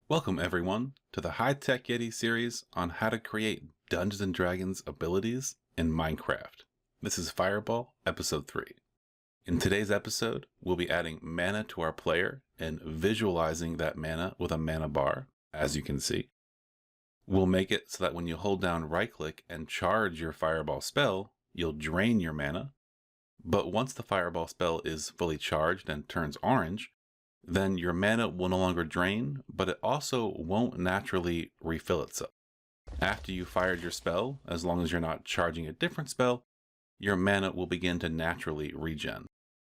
Welcome everyone to the High Tech Yeti series on how to create Dungeons & Dragons abilities in Minecraft. This is Fireball episode 3. In today's episode, we'll be adding mana to our player and visualizing that mana with a mana bar, as you can see. We'll make it so that when you hold down right click and charge your Fireball spell, you'll drain your mana. But once the Fireball spell is fully charged and turns orange, then your mana will no longer drain, but it also won't naturally refill itself. After you fired your spell, as long as you're not charging a different spell, your mana will begin to naturally regen.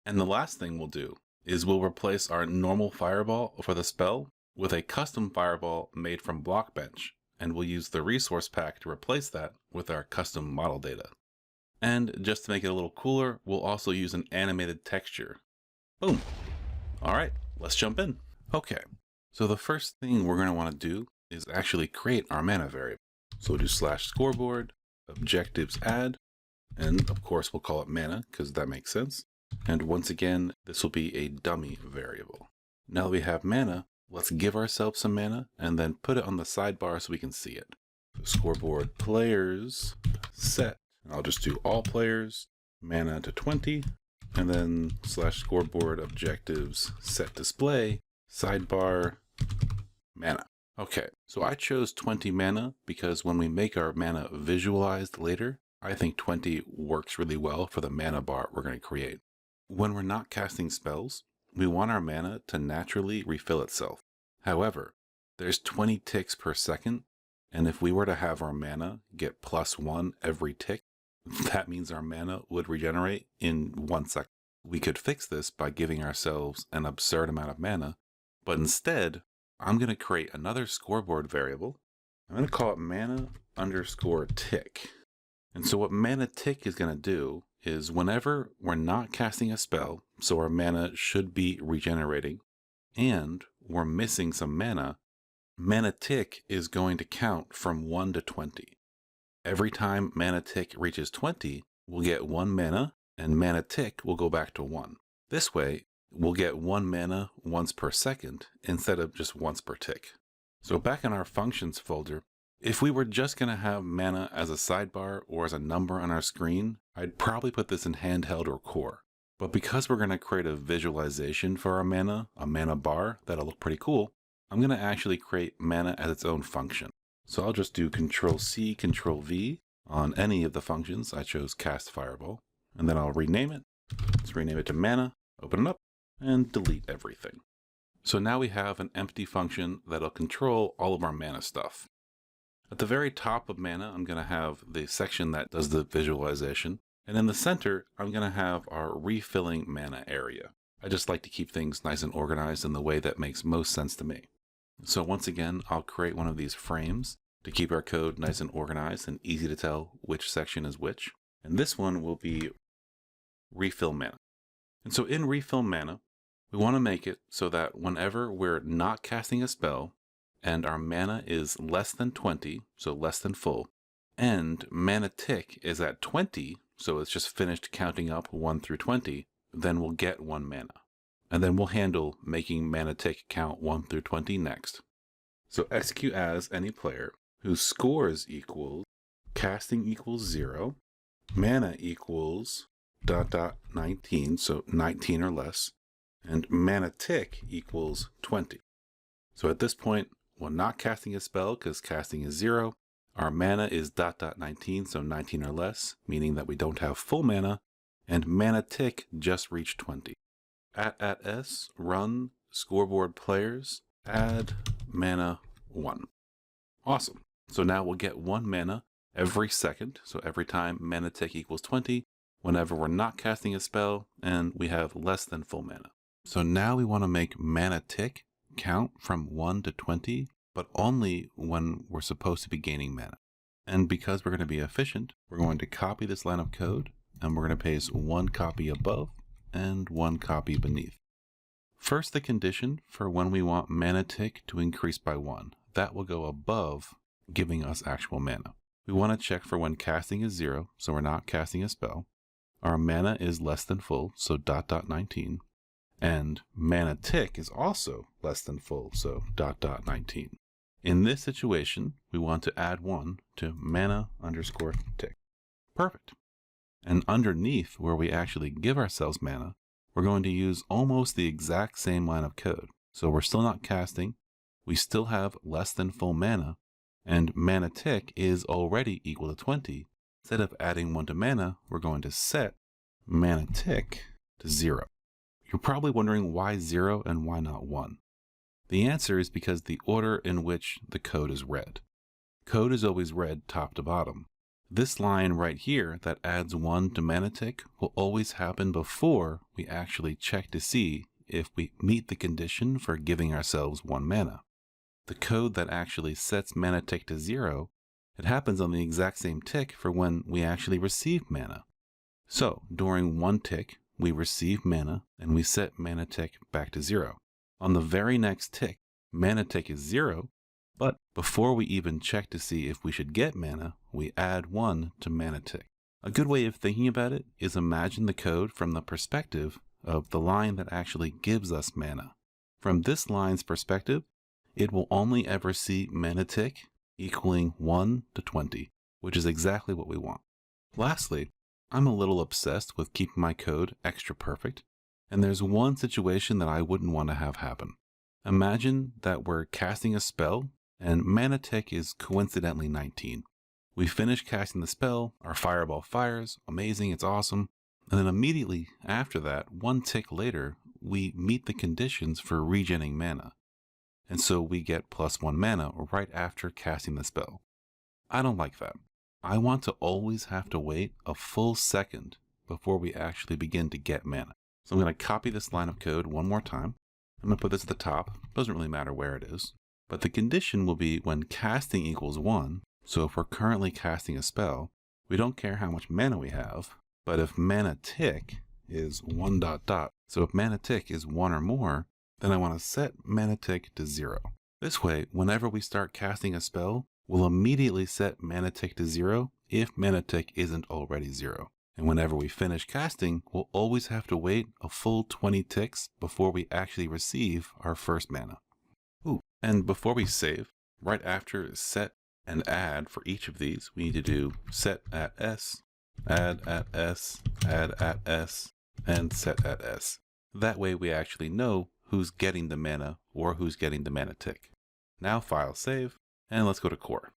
And the last thing we'll do is we'll replace our normal Fireball for the spell with a custom Fireball made from Blockbench, and we'll use the resource pack to replace that with our custom model data. And just to make it a little cooler, we'll also use an animated texture. Boom! Alright, let's jump in. Okay, so the first thing we're going to want to do is actually create our mana variable. So we'll do /scoreboard, objectives add, and of course we'll call it mana because that makes sense. And once again, this will be a dummy variable. Now that we have mana, let's give ourselves some mana and then put it on the sidebar so we can see it. So scoreboard players set. I'll just do all players, mana to 20, and then /scoreboard objectives set display, sidebar, mana. Okay, so I chose 20 mana because when we make our mana visualized later, I think 20 works really well for the mana bar we're going to create. When we're not casting spells, we want our mana to naturally refill itself. However, there's 20 ticks per second, and if we were to have our mana get +1 every tick, that means our mana would regenerate in 1 second. We could fix this by giving ourselves an absurd amount of mana, but instead, I'm going to create another scoreboard variable. I'm going to call it mana_tick. And so what mana tick is going to do is whenever we're not casting a spell, so our mana should be regenerating, and we're missing some mana, mana tick is going to count from 1 to 20. Every time mana tick reaches 20, we'll get 1 mana, and mana tick will go back to 1. This way, we'll get 1 mana once per second instead of just once per tick. So back in our functions folder, if we were just going to have mana as a sidebar or as a number on our screen, I'd probably put this in handheld or core. But because we're going to create a visualization for our mana, a mana bar, that'll look pretty cool, I'm going to actually create mana as its own function. So I'll just do Control-C, Control-V on any of the functions. I chose Cast Fireball. And then I'll rename it. Let's rename it to mana, open it up, and delete everything. So now we have an empty function that'll control all of our mana stuff. At the very top of mana, I'm going to have the section that does the visualization. And in the center, I'm going to have our refilling mana area. I just like to keep things nice and organized in the way that makes most sense to me. So once again, I'll create one of these frames to keep our code nice and organized and easy to tell which section is which. And this one will be refill mana. And so in refill mana, we want to make it so that whenever we're not casting a spell and our mana is less than 20, so less than full, and mana tick is at 20, so it's just finished counting up 1 through 20, then we'll get 1 mana. And then we'll handle making mana tick count 1 through 20 next. So execute as any player whose scores equals casting equals 0, mana equals ... 19, so 19 or less, and mana tick equals 20. So at this point, we're not casting a spell because casting is 0. Our mana is ... 19, so 19 or less, meaning that we don't have full mana, and mana tick just reached 20. @s run scoreboard players add mana 1. Awesome. So now we'll get 1 mana every second. So every time mana tick equals 20, whenever we're not casting a spell and we have less than full mana. So now we want to make mana tick count from 1 to 20, but only when we're supposed to be gaining mana. And because we're going to be efficient, we're going to copy this line of code and we're going to paste 1 copy above and 1 copy beneath. First, the condition for when we want mana tick to increase by 1. That will go above giving us actual mana. We want to check for when casting is 0, so we're not casting a spell. Our mana is less than full, so ... 19. And mana tick is also less than full, so ... 19. In this situation, we want to add 1 to mana_tick. Perfect. And underneath where we actually give ourselves mana, we're going to use almost the exact same line of code. So we're still not casting, we still have less than full mana, and mana tick is already equal to 20. Instead of adding 1 to mana, we're going to set mana tick to 0. You're probably wondering why 0 and why not 1? The answer is because the order in which the code is read. Code is always read top to bottom. This line right here that adds 1 to mana tick will always happen before we actually check to see if we meet the condition for giving ourselves 1 mana. The code that actually sets mana tick to 0, it happens on the exact same tick for when we actually receive mana. So during 1 tick, we receive mana and we set mana tick back to 0. On the very next tick, mana tick is 0, but before we even check to see if we should get mana, we add 1 to mana tick. A good way of thinking about it is imagine the code from the perspective of the line that actually gives us mana. From this line's perspective, it will only ever see mana tick equaling 1 to 20, which is exactly what we want. Lastly, I'm a little obsessed with keeping my code extra perfect, and there's one situation that I wouldn't want to have happen. Imagine that we're casting a spell and mana tick is coincidentally 19. We finish casting the spell, our fireball fires, amazing, it's awesome, and then immediately after that, 1 tick later, we meet the conditions for regenerating mana. And so we get +1 mana right after casting the spell. I don't like that. I want to always have to wait a full second before we actually begin to get mana. So I'm going to copy this line of code one more time. I'm going to put this at the top. Doesn't really matter where it is. But the condition will be when casting equals 1. So if we're currently casting a spell, we don't care how much mana we have. But if mana tick is 1 ... So if mana tick is 1 or more, then I want to set mana tick to 0. This way, whenever we start casting a spell, we'll immediately set mana tick to 0 if mana tick isn't already 0. And whenever we finish casting, we'll always have to wait a full 20 ticks before we actually receive our first mana. Ooh, and before we save, right after set and add for each of these, we need to do set at S, add at S, add at S, and set at S. That way we actually know who's getting the mana or who's getting the mana tick. Now file save, and let's go to core.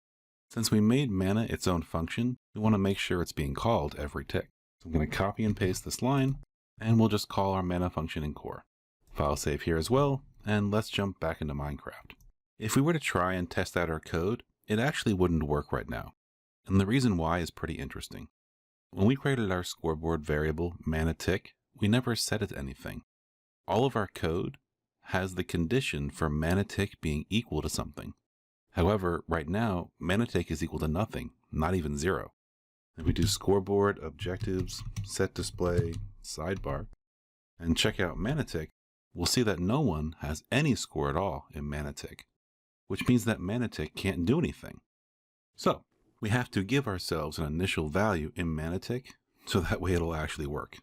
Since we made mana its own function, we want to make sure it's being called every tick. So I'm going to copy and paste this line, and we'll just call our mana function in core. File save here as well, and let's jump back into Minecraft. If we were to try and test out our code, it actually wouldn't work right now. And the reason why is pretty interesting. When we created our scoreboard variable mana tick, we never set it to anything. All of our code has the condition for mana tick being equal to something. However, right now, mana tick is equal to nothing, not even 0. If we do scoreboard, objectives, set display, sidebar, and check out mana tick, we'll see that no one has any score at all in mana tick, which means that mana tick can't do anything. So we have to give ourselves an initial value in mana tick, so that way it'll actually work.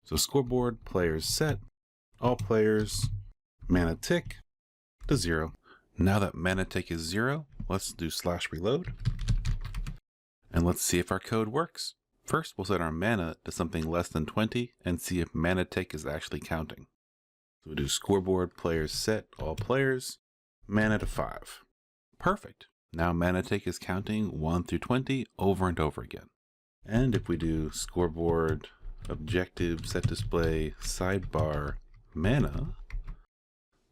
So scoreboard, players set, all players, mana tick to 0. Now that mana tick is 0, let's do /reload. And let's see if our code works. First, we'll set our mana to something less than 20 and see if mana tick is actually counting. So we'll do scoreboard, players set, all players, mana to 5. Perfect. Now mana tick is counting 1 through 20 over and over again. And if we do scoreboard, objective, set display, sidebar, mana,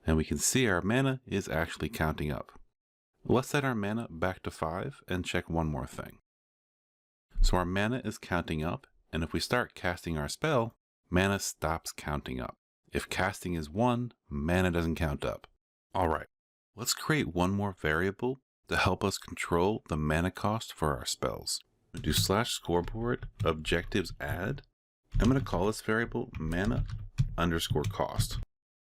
and we can see our mana is actually counting up. Let's set our mana back to 5 and check one more thing. So our mana is counting up, and if we start casting our spell, mana stops counting up. If casting is 1, mana doesn't count up. Alright, let's create one more variable to help us control the mana cost for our spells. We do /scoreboard objectives add. I'm going to call this variable mana_cost.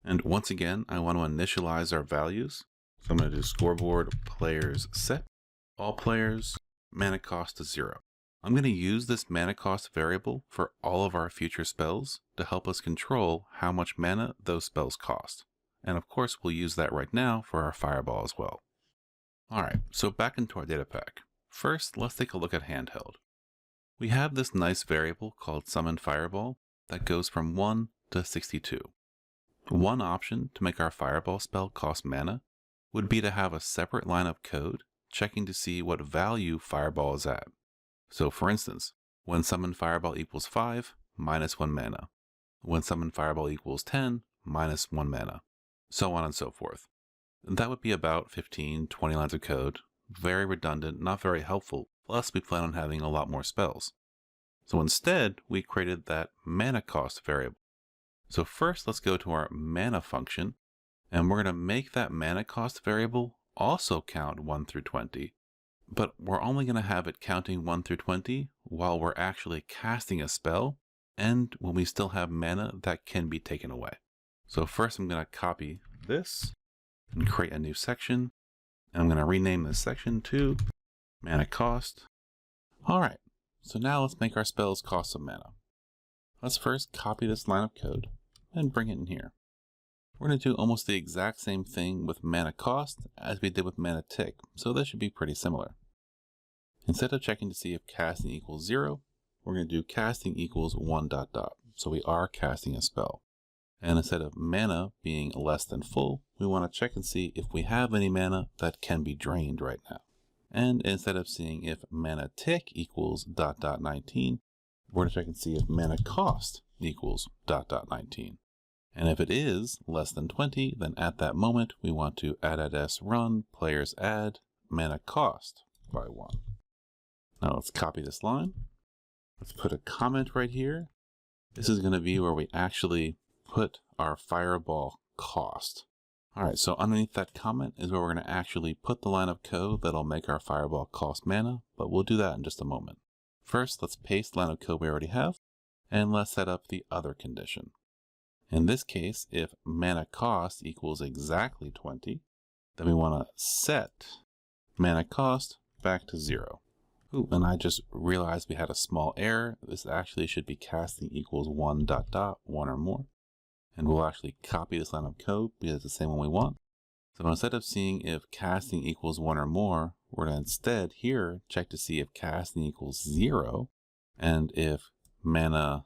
And once again, I want to initialize our values. So I'm going to do scoreboard players set, all players, mana cost to 0. I'm going to use this mana cost variable for all of our future spells to help us control how much mana those spells cost. And of course, we'll use that right now for our fireball as well. Alright, so back into our data pack. First, let's take a look at handheld. We have this nice variable called summon fireball that goes from 1 to 62. One option to make our fireball spell cost mana would be to have a separate line of code checking to see what value fireball is at. So for instance, when summon fireball equals 5, minus 1 mana. When summon fireball equals 10, minus 1 mana. So on and so forth. That would be about 15, 20 lines of code. Very redundant, not very helpful, plus we plan on having a lot more spells. So instead, we created that mana cost variable. So first, let's go to our mana function, and we're going to make that mana cost variable also count 1 through 20. But we're only going to have it counting 1 through 20 while we're actually casting a spell, and when we still have mana that can be taken away. So first I'm going to copy this and create a new section. And I'm going to rename this section to mana cost. Alright, so now let's make our spells cost some mana. Let's first copy this line of code and bring it in here. We're going to do almost the exact same thing with mana cost as we did with mana tick, so this should be pretty similar. Instead of checking to see if casting equals 0, we're going to do casting equals 1 ... So we are casting a spell. And instead of mana being less than full, we want to check and see if we have any mana that can be drained right now. And instead of seeing if mana tick equals ... 19, we're going to check and see if mana cost equals ... 19. And if it is less than 20, then at that moment we want to add run players add mana cost by 1. Now let's copy this line. Let's put a comment right here. This is going to be where we actually put our fireball cost. Alright, so underneath that comment is where we're going to actually put the line of code that'll make our fireball cost mana, but we'll do that in just a moment. First, let's paste the line of code we already have, and let's set up the other condition. In this case, if mana cost equals exactly 20, then we want to set mana cost back to 0. Ooh, and I just realized we had a small error. This actually should be casting equals 1 ... 1 or more. And we'll actually copy this line of code because it's the same one we want. So instead of seeing if casting equals 1 or more, we're going to instead here check to see if casting equals 0 and if mana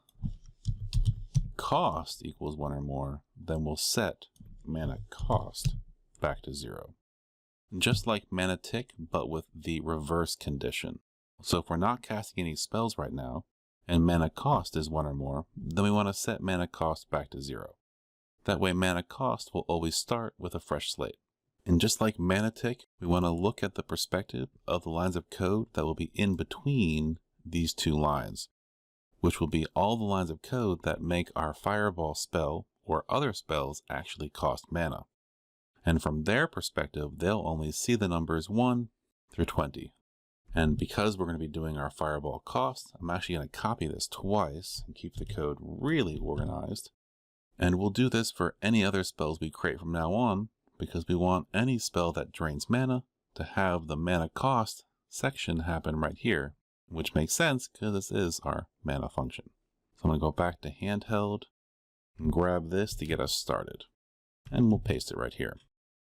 cost equals 1 or more, then we'll set mana cost back to 0. Just like mana tick, but with the reverse condition. So if we're not casting any spells right now, and mana cost is 1 or more, then we want to set mana cost back to 0. That way mana cost will always start with a fresh slate. And just like mana tick, we want to look at the perspective of the lines of code that will be in between these two lines, which will be all the lines of code that make our fireball spell or other spells actually cost mana. And from their perspective, they'll only see the numbers 1 through 20. And because we're going to be doing our fireball cost, I'm actually going to copy this twice and keep the code really organized. And we'll do this for any other spells we create from now on, because we want any spell that drains mana to have the mana cost section happen right here, which makes sense because this is our mana function. So I'm going to go back to handheld and grab this to get us started. And we'll paste it right here.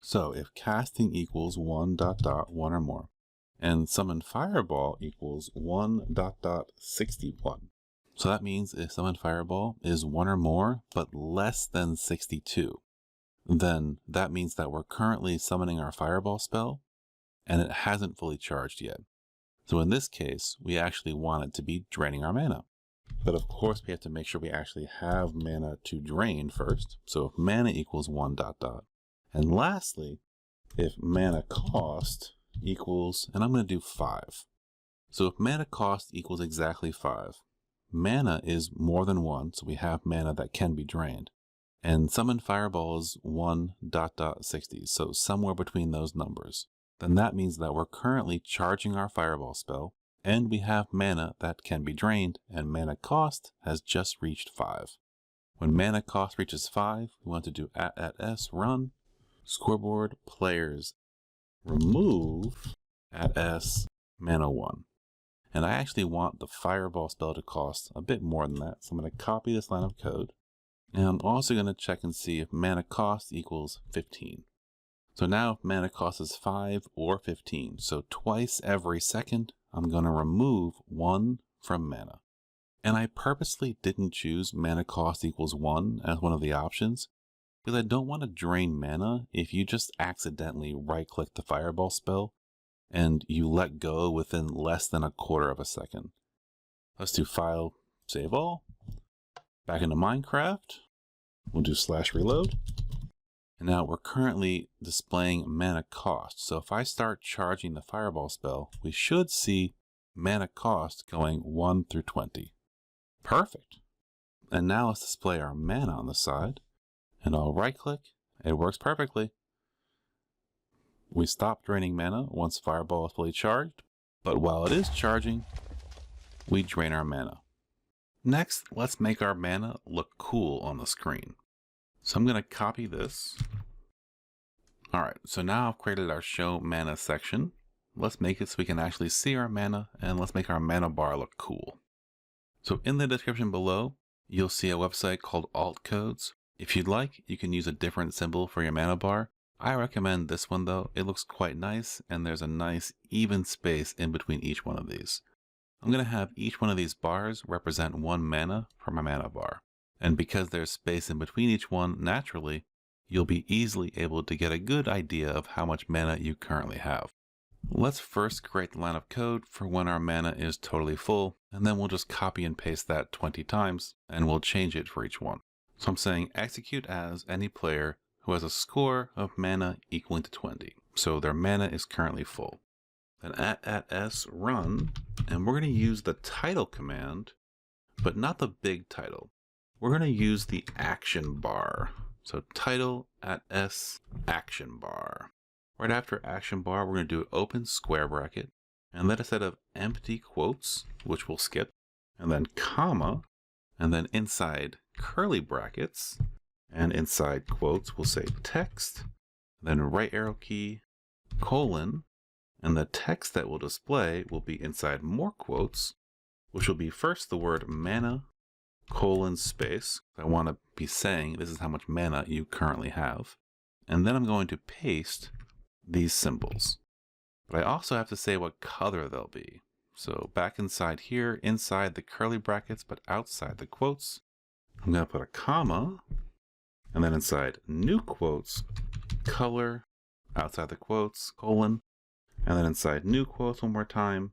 So if casting equals 1 ... 1 or more, and summon fireball equals 1 ... 61. So that means if summon fireball is 1 or more, but less than 62, then that means that we're currently summoning our fireball spell, and it hasn't fully charged yet. So in this case, we actually want it to be draining our mana. But of course, we have to make sure we actually have mana to drain first. So if mana equals 1 ... And lastly, if mana cost equals, and I'm going to do 5. So if mana cost equals exactly 5, mana is more than 1, so we have mana that can be drained. And summon fireball is 1 ... 60, so somewhere between those numbers. Then that means that we're currently charging our fireball spell, and we have mana that can be drained, and mana cost has just reached 5. When mana cost reaches 5, we want to do @s run scoreboard players remove @s mana 1. And I actually want the fireball spell to cost a bit more than that. So I'm going to copy this line of code. And I'm also going to check and see if mana cost equals 15. So now if mana cost is 5 or 15, so twice every second, I'm going to remove 1 from mana. And I purposely didn't choose mana cost equals 1 as one of the options, because I don't want to drain mana if you just accidentally right-click the fireball spell and you let go within less than a quarter of a second. Let's do file, save all. Back into Minecraft, we'll do /reload. And now we're currently displaying mana cost. So if I start charging the fireball spell, we should see mana cost going 1 through 20. Perfect. And now let's display our mana on the side. And I'll right click. It works perfectly. We stop draining mana once fireball is fully charged, but while it is charging, we drain our mana. Next, let's make our mana look cool on the screen. So I'm going to copy this. Alright, so now I've created our show mana section. Let's make it so we can actually see our mana, and let's make our mana bar look cool. So in the description below, you'll see a website called Altcodes. If you'd like, you can use a different symbol for your mana bar. I recommend this one though. It looks quite nice, and there's a nice even space in between each one of these. I'm going to have each one of these bars represent 1 mana for my mana bar. And because there's space in between each one, naturally, you'll be easily able to get a good idea of how much mana you currently have. Let's first create the line of code for when our mana is totally full, and then we'll just copy and paste that 20 times, and we'll change it for each one. So I'm saying execute as any player who has a score of mana equaling to 20. So their mana is currently full. Then @s run, and we're going to use the title command, but not the big title. We're going to use the action bar. So title @s action bar. Right after action bar, we're going to do open square bracket, and then a set of empty quotes, which we'll skip, and then comma, and then inside curly brackets, and inside quotes, we'll say text, then right arrow key, colon, and the text that we'll display will be inside more quotes, which will be first the word mana, colon space. I want to be saying this is how much mana you currently have. And then I'm going to paste these symbols. But I also have to say what color they'll be. So back inside here, inside the curly brackets, but outside the quotes, I'm going to put a comma, and then inside new quotes, color, outside the quotes, colon, and then inside new quotes one more time,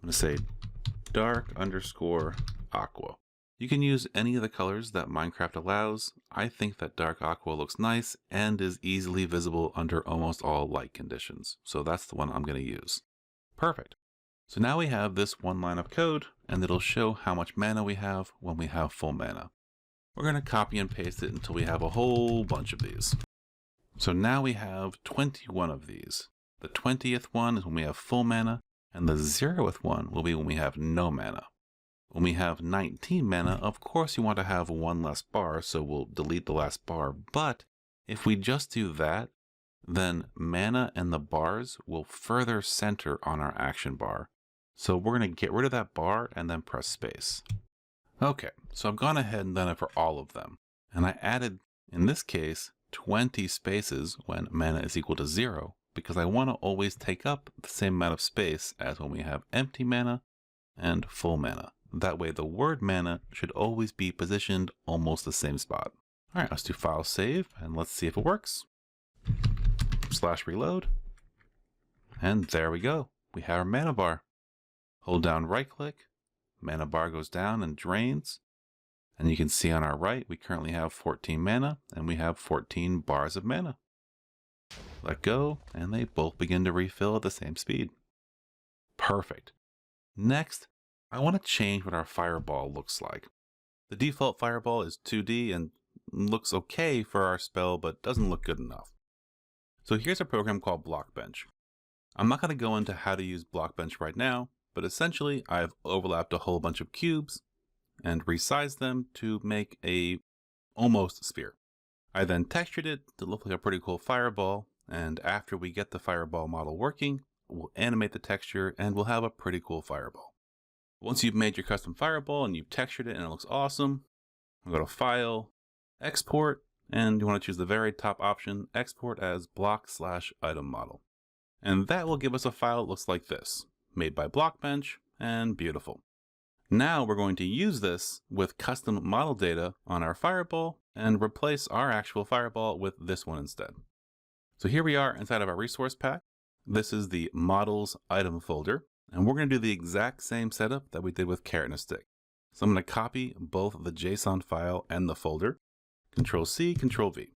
I'm going to say dark _ aqua. You can use any of the colors that Minecraft allows. I think that dark aqua looks nice and is easily visible under almost all light conditions. So that's the one I'm going to use. Perfect. So now we have this one line of code, and it'll show how much mana we have when we have full mana. We're going to copy and paste it until we have a whole bunch of these. So now we have 21 of these. The 20th one is when we have full mana, and the 0th one will be when we have no mana. When we have 19 mana, of course you want to have 1 less bar, so we'll delete the last bar. But if we just do that, then mana and the bars will further center on our action bar. So we're going to get rid of that bar and then press space. Okay, so I've gone ahead and done it for all of them. And I added, in this case, 20 spaces when mana is equal to 0, because I want to always take up the same amount of space as when we have empty mana and full mana. That way the word mana should always be positioned almost the same spot. All right, let's do file save, and let's see if it works. /reload. And there we go. We have our mana bar. Hold down right click. Mana bar goes down and drains. And you can see on our right, we currently have 14 mana, and we have 14 bars of mana. Let go, and they both begin to refill at the same speed. Perfect. Next, I want to change what our fireball looks like. The default fireball is 2D and looks okay for our spell, but doesn't look good enough. So here's a program called Blockbench. I'm not going to go into how to use Blockbench right now, but essentially I've overlapped a whole bunch of cubes and resized them to make a almost sphere. I then textured it to look like a pretty cool fireball, and after we get the fireball model working, we'll animate the texture and we'll have a pretty cool fireball. Once you've made your custom fireball and you've textured it and it looks awesome, we'll go to File, Export, and you want to choose the very top option, Export as block/item model. And that will give us a file that looks like this, made by Blockbench, and beautiful. Now we're going to use this with custom model data on our fireball and replace our actual fireball with this one instead. So here we are inside of our resource pack. This is the models item folder, and we're going to do the exact same setup that we did with carrot and a stick. So I'm going to copy both the JSON file and the folder, Control-C, Control-V.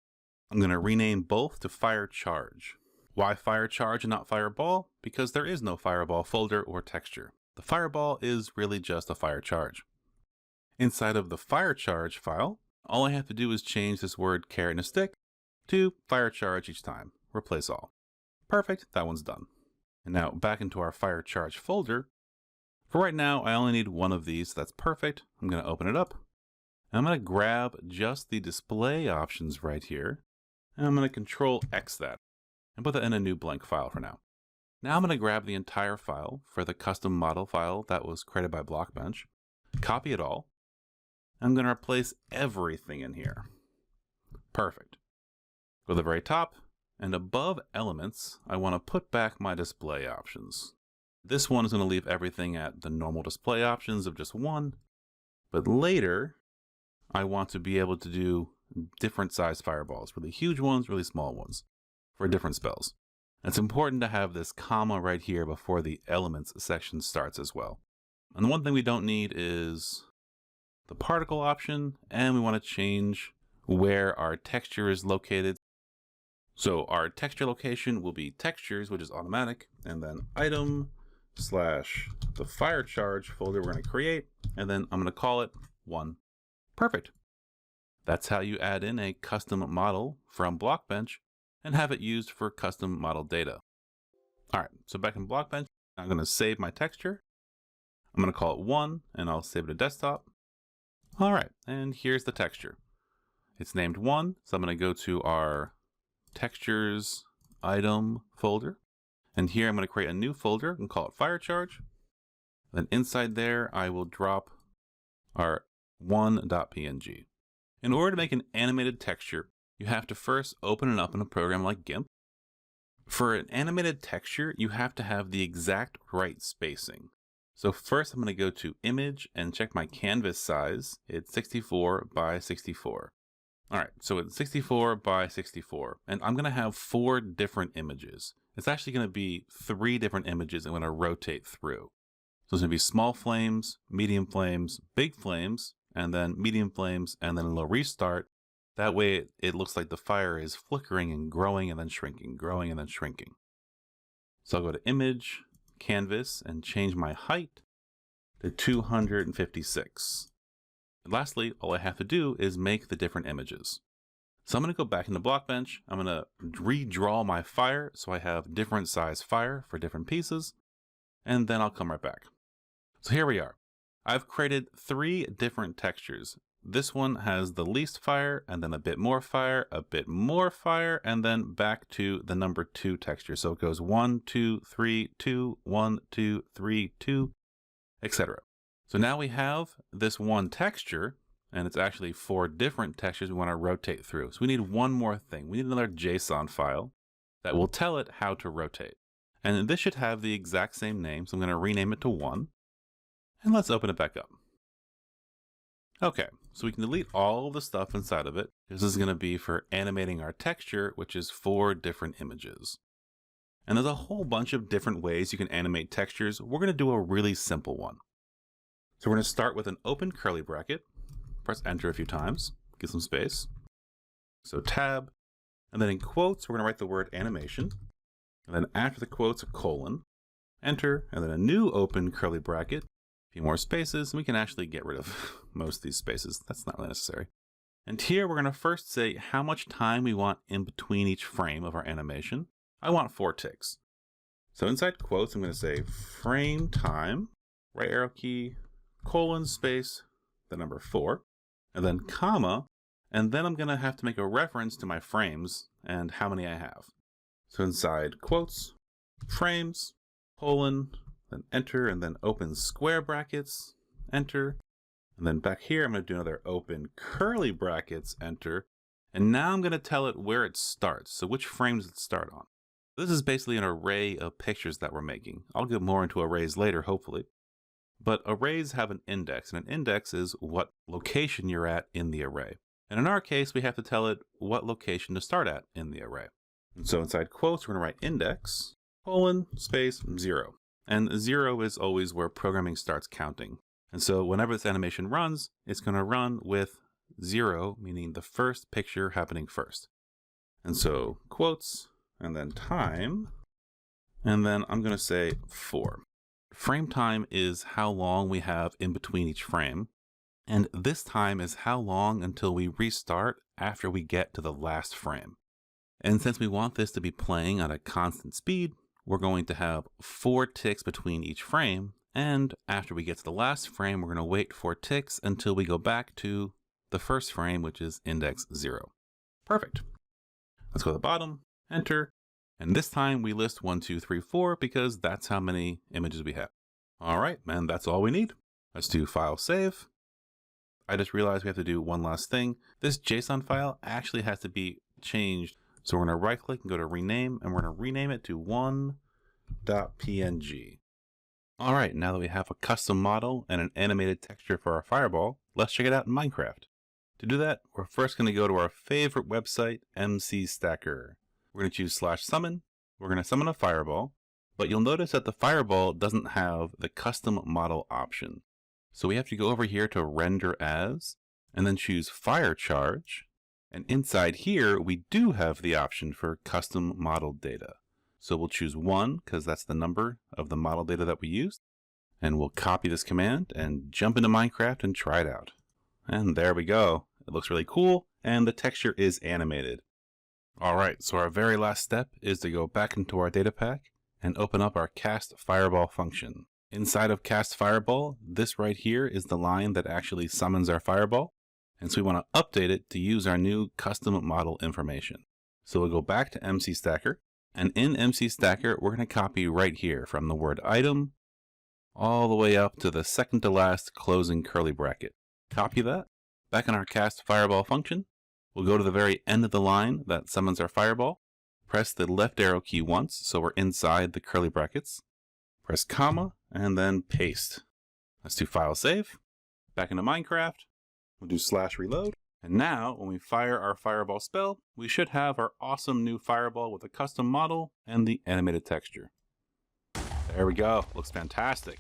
I'm going to rename both to fire charge. Why fire charge and not fireball? Because there is no fireball folder or texture. The fireball is really just a fire charge. Inside of the fire charge file, all I have to do is change this word carrot and a stick to fire charge each time. Replace all. Perfect, that one's done. And now back into our fire charge folder. For right now, I only need one of these, so that's perfect. I'm going to open it up. I'm going to grab just the display options right here. And I'm going to Control X that and put that in a new blank file for now. Now I'm going to grab the entire file for the custom model file that was created by Blockbench, copy it all. I'm going to replace everything in here. Perfect. Go to the very top, and above elements, I want to put back my display options. This one is going to leave everything at the normal display options of just one, but later I want to be able to do different size fireballs, really huge ones, really small ones, for different spells. It's important to have this comma right here before the elements section starts as well. And the one thing we don't need is the particle option, and we want to change where our texture is located. So our texture location will be textures, which is automatic, and then item / the fire charge folder we're going to create, and then I'm going to call it 1. Perfect. That's how you add in a custom model from Blockbench and have it used for custom model data. All right, so back in Blockbench, I'm going to save my texture. I'm going to call it 1, and I'll save it to desktop. All right, and here's the texture. It's named 1, so I'm going to go to our textures item folder. And here I'm going to create a new folder and call it fire charge. Then inside there, I will drop our 1.png. In order to make an animated texture, you have to first open it up in a program like GIMP. For an animated texture, you have to have the exact right spacing. So first I'm going to go to image and check my canvas size. It's 64 by 64. All right, so it's 64 by 64, and I'm going to have 4 different images. It's actually going to be 3 different images I'm going to rotate through. So it's going to be small flames, medium flames, big flames, and then medium flames, and then a little restart. That way it looks like the fire is flickering and growing and then shrinking, growing and then shrinking. So I'll go to image, canvas, and change my height to 256. And lastly, all I have to do is make the different images. So I'm going to go back into Blockbench. I'm going to redraw my fire so I have different size fire for different pieces, and then I'll come right back. So here we are. I've created 3 different textures. This one has the least fire, and then a bit more fire, and then back to the number 2 texture. So it goes 1, 2, 3, 2, 1, 2, 3, 2, etc. So now we have this one texture, and it's actually 4 different textures we want to rotate through. So we need one more thing. We need another JSON file that will tell it how to rotate. And this should have the exact same name, so I'm going to rename it to 1. And let's open it back up. Okay, so we can delete all of the stuff inside of it. This is going to be for animating our texture, which is 4 different images. And there's a whole bunch of different ways you can animate textures. We're going to do a really simple one. So we're going to start with an open curly bracket. Press enter a few times, give some space. So tab, and then in quotes, we're going to write the word animation. And then after the quotes, a colon, enter, and then a new open curly bracket. A few more spaces, and we can actually get rid of most of these spaces. That's not really necessary. And here we're going to first say how much time we want in between each frame of our animation. I want 4 ticks. So inside quotes, I'm going to say frame time, right arrow key, colon, space, the number 4, and then comma, and then I'm going to have to make a reference to my frames and how many I have. So inside quotes, frames, colon, then enter, and then open square brackets, enter. And then back here, I'm going to do another open curly brackets, enter. And now I'm going to tell it where it starts. So which frame does it start on? This is basically an array of pictures that we're making. I'll get more into arrays later, hopefully. But arrays have an index, and an index is what location you're at in the array. And in our case, we have to tell it what location to start at in the array. And so inside quotes, we're going to write index, colon, space, 0. And 0 is always where programming starts counting. And so whenever this animation runs, it's going to run with 0, meaning the first picture happening first. And so quotes, and then time, and then I'm going to say 4. Frame time is how long we have in between each frame. And this time is how long until we restart after we get to the last frame. And since we want this to be playing at a constant speed, we're going to have 4 ticks between each frame. And after we get to the last frame, we're going to wait 4 ticks until we go back to the first frame, which is index 0. Perfect. Let's go to the bottom, enter. And this time we list 1, 2, 3, 4 because that's how many images we have. All right, and that's all we need. Let's do file save. I just realized we have to do one last thing. This JSON file actually has to be changed. So we're going to right click and go to rename, and we're going to rename it to 1.png. All right, now that we have a custom model and an animated texture for our fireball, let's check it out in Minecraft. To do that, we're first going to go to our favorite website, MC Stacker. We're going to choose /summon. We're going to summon a fireball, but you'll notice that the fireball doesn't have the custom model option. So we have to go over here to render as, and then choose fire charge. And inside here, we do have the option for custom model data. So we'll choose 1 because that's the number of the model data that we used. And we'll copy this command and jump into Minecraft and try it out. And there we go. It looks really cool, and the texture is animated. All right, so our very last step is to go back into our data pack and open up our cast fireball function. Inside of cast fireball, this right here is the line that actually summons our fireball. And so we want to update it to use our new custom model information. So we'll go back to MC Stacker, and in MC Stacker, we're going to copy right here from the word item all the way up to the second to last closing curly bracket. Copy that. Back in our cast fireball function, we'll go to the very end of the line that summons our fireball. Press the left arrow key once so we're inside the curly brackets. Press comma and then paste. Let's do file save. Back into Minecraft. We'll do /reload. And now when we fire our fireball spell, we should have our awesome new fireball with a custom model and the animated texture. There we go. Looks fantastic.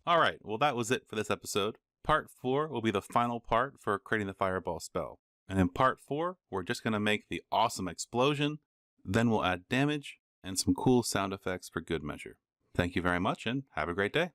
All right, well that was it for this episode. Part 4 will be the final part for creating the fireball spell. And in part 4, we're just going to make the awesome explosion, then we'll add damage and some cool sound effects for good measure. Thank you very much and have a great day.